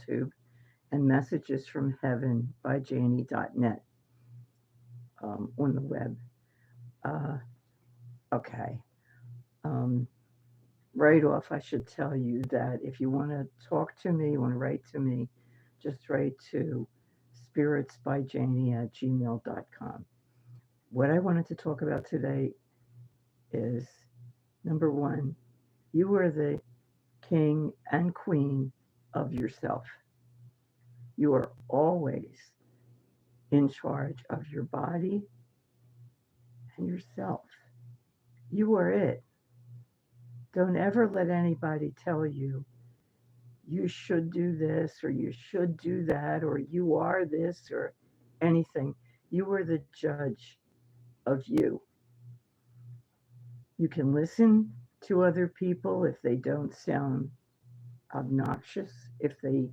YouTube, and Messages from Heaven by Jaynee.net on the web. Uh, okay. Um, right off, I should tell you that if you want to talk to me, you want to write to me, just write to spiritsbyjaynee@gmail.com. What I wanted to talk about today is number one, you are the king and queen of yourself. You are always in charge of your body and yourself. You are it. Don't ever let anybody tell you you should do this or you should do that or you are this or anything. You are the judge of you. You can listen to other people if they don't sound obnoxious, if they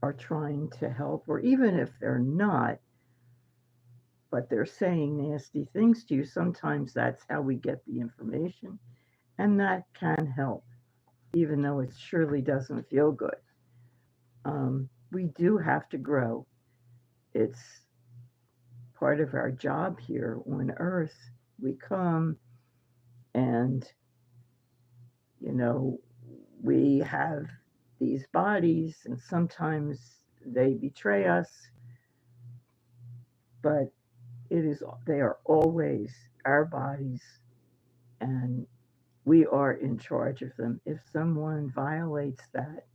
are trying to help, or even if they're not, but they're saying nasty things to you. Sometimes that's how we get the information, and that can help, even though it surely doesn't feel good. We do have to grow. It's part of our job here on earth. We come and, you know, we have these bodies, and sometimes they betray us, but they are always our bodies, and we are in charge of them. If someone violates that,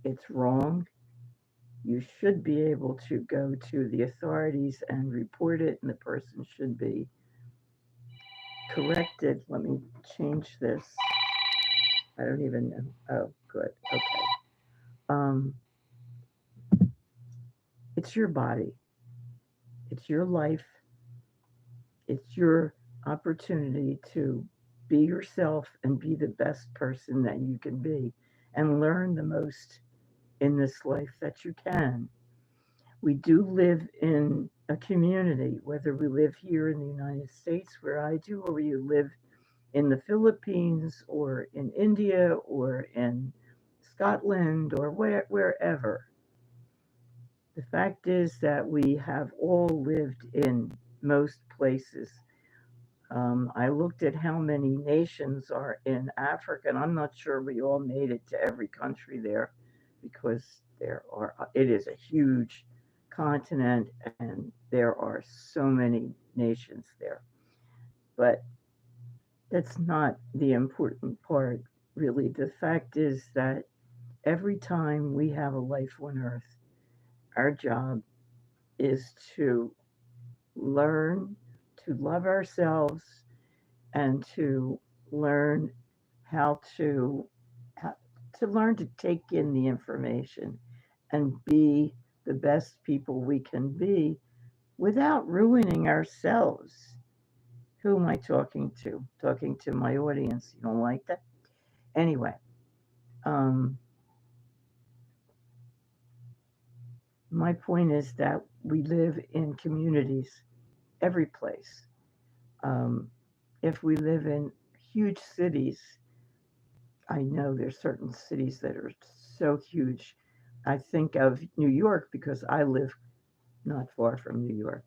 it's wrong. You should be able to go to the authorities and report it, and the person should be corrected. Let me change this. I don't even know. Oh, good. Okay. Um, it's your body. It's your life. It's your opportunity to be yourself and be the best person that you can be and learn the most in this life that you can. We do live in a community, whether we live here in the United States, where I do, or you live in the Philippines, or in India, or in Scotland, or wherever. The fact is that we have all lived in most places. I looked at how many nations are in Africa, and I'm not sure we all made it to every country there because it is a huge continent and there are so many nations there. But that's not the important part, really. The fact is that every time we have a life on earth, our job is to learn to love ourselves and to learn how to how, to learn to take in the information and be the best people we can be without ruining ourselves. Who am I talking to? Talking to my audience. You don't like that? Anyway, um, my point is that we live in communities every place. Um, if we live in huge cities, I know there's certain cities that are so huge. I think of New York because I live not far from New York.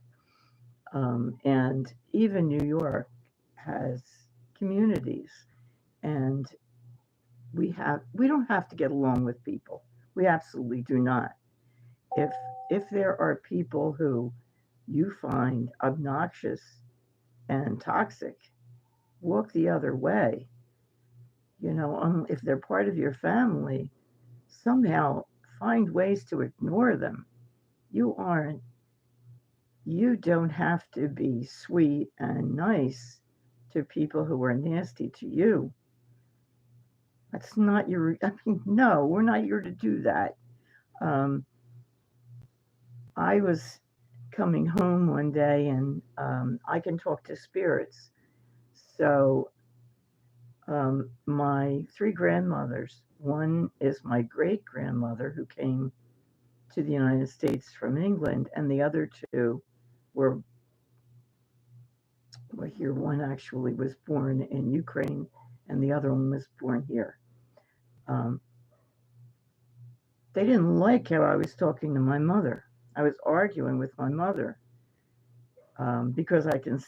And even New York has communities, and we don't have to get along with people. We absolutely do not. If if there are people who you find obnoxious and toxic, walk the other way. If they're part of your family, somehow find ways to ignore them. You aren't, you don't have to be sweet and nice to people who are nasty to you. That's not I mean, no, we're not here to do that. Um, I was coming home one day and I can talk to spirits. So my three grandmothers, one is my great grandmother who came to the United States from England, and the other two were, were here. One actually was born in Ukraine, and the other one was born here. Um, They didn't like how I was talking to my mother. I was arguing with my mother because I can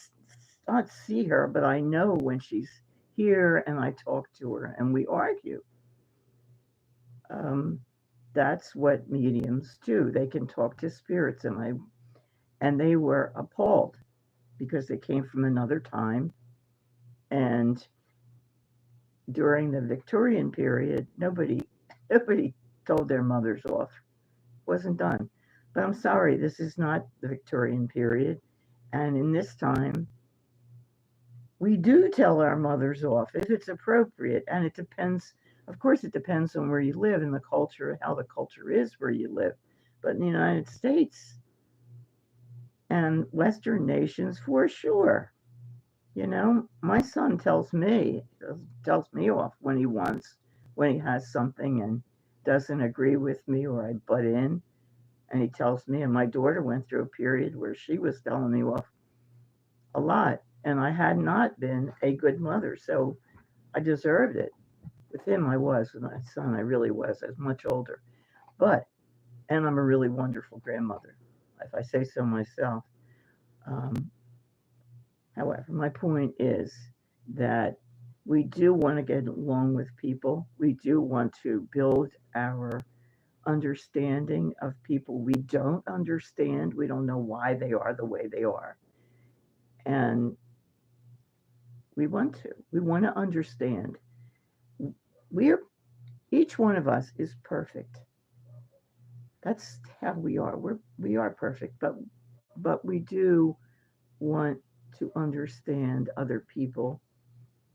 not see her, but I know when she's here and I talk to her and we argue. Um, that's what mediums do. They can talk to spirits, and they were appalled because they came from another time. And during the Victorian period, nobody told their mothers off. It wasn't done. But I'm sorry, this is not the Victorian period. And in this time, we do tell our mothers off if it's appropriate. And it depends, of course, it depends on where you live and the culture, how the culture is where you live. But in the United States and Western nations, for sure, my son tells me off when when he has something and doesn't agree with me or I butt in, and he tells me. And my daughter went through a period where she was telling me off a lot, and I had not been a good mother, so I deserved it. With him, I was. With my son, I really was. I was much older, and I'm a really wonderful grandmother, if I say so myself. Um, However, my point is that we do want to get along with people. We do want to build our understanding of people we don't understand. We don't know why they are the way they are. And we want to. We want to understand. We're Each one of us is perfect. That's how we are. We are perfect, but we do want to understand other people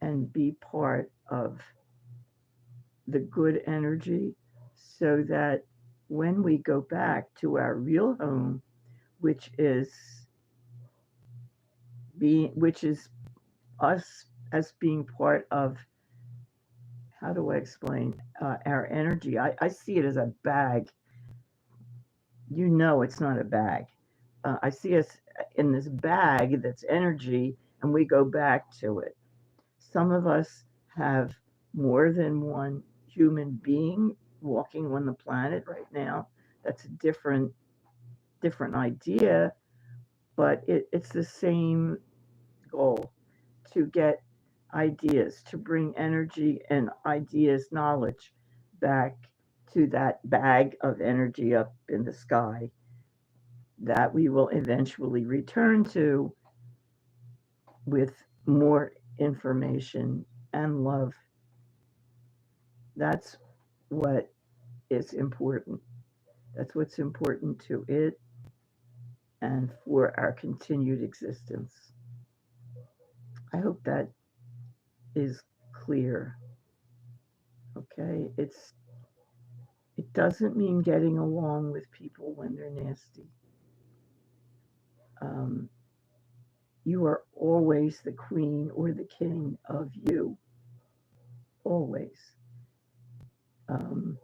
and be part of the good energy so that when we go back to our real home, which is which is us as being part of, how do I explain, our energy. I see it as a bag. It's not a bag. I see us in this bag that's energy, and we go back to it. Some of us have more than one human being walking on the planet right now. That's a different idea, but it's the same goal, to get ideas, to bring energy and ideas, knowledge back to that bag of energy up in the sky that we will eventually return to with more information and love. That's what is important. That's what's important to it and for our continued existence. I hope that is clear. Okay? It doesn't mean getting along with people when they're nasty. Um, you are always the queen or the king of you, always. Um,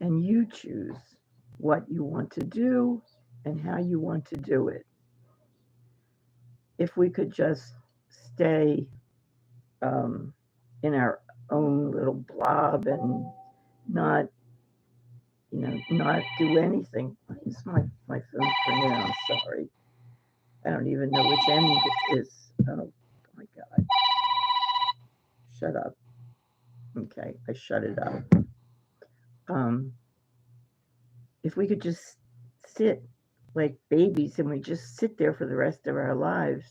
and you choose what you want to do and how you want to do it. If we could just stay um, in our own little blob and not, not do anything. It's my phone for now. I'm sorry. I don't even know which end it is. Oh my God. Shut up. Okay, I shut it up. Um, if we could just sit like babies and we just sit there for the rest of our lives,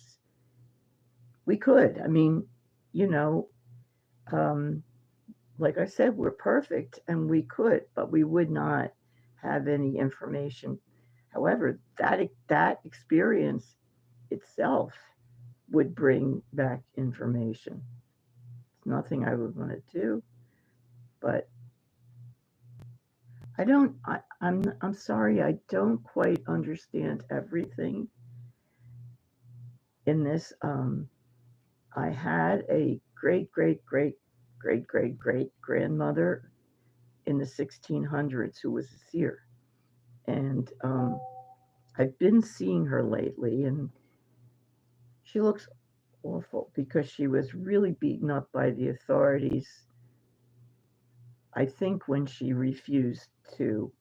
we could. I mean, you know, um, like I said, we're perfect and we could, but we would not have any information. However, that experience itself would bring back information. It's nothing I would want to do, but I'm sorry, I don't quite understand everything in this. I had a great grandmother in the 1600s who was a seer, and I've been seeing her lately, and she looks awful because she was really beaten up by the authorities. I think when she refused to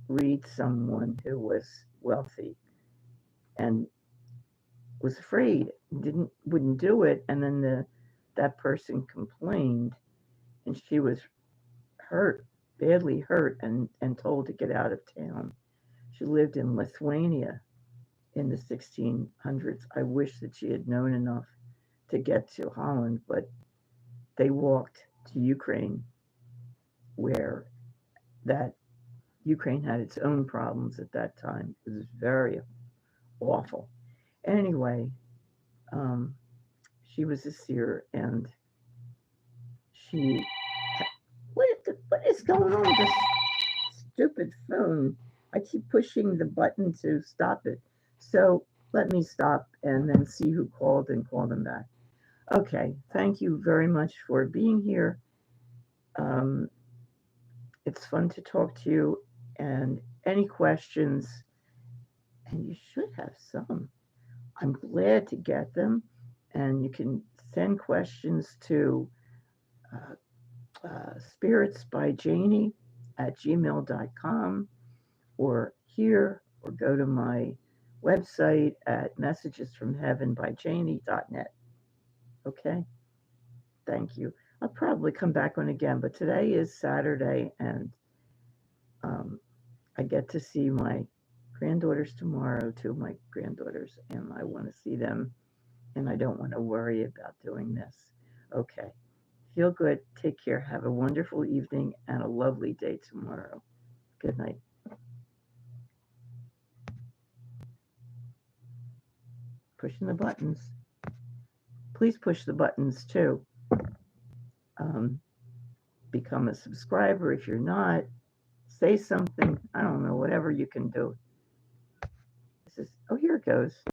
read someone who was wealthy and was afraid, wouldn't do it, and then that person complained, and she was hurt, badly hurt, and told to get out of town. She lived in Lithuania in the 1600s. I wish that she had known enough to get to Holland, but they walked to Ukraine, where that Ukraine had its own problems at that time. It was very awful. Anyway, um, she was a seer, and she. What is going on with this stupid phone? I keep pushing the button to stop it. So let me stop and then see who called and call them back. Okay, thank you very much for being here. Um, it's fun to talk to you. And any questions, and you should have some. I'm glad to get them. And you can send questions to SpiritsbyJaynee at gmail.com, or here, or go to my website at messagesfromheavenbyjaynee.net. Okay? Thank you. I'll probably come back on again, but today is Saturday, and um, I get to see my granddaughters tomorrow, two of my granddaughters, and I want to see them, and I don't want to worry about doing this. Okay. Feel good. Take care. Have a wonderful evening and a lovely day tomorrow. Good night. Pushing the buttons. Please push the buttons too. Um, become a subscriber if you're not. Say something. I don't know, whatever you can do. This is, oh, here it goes.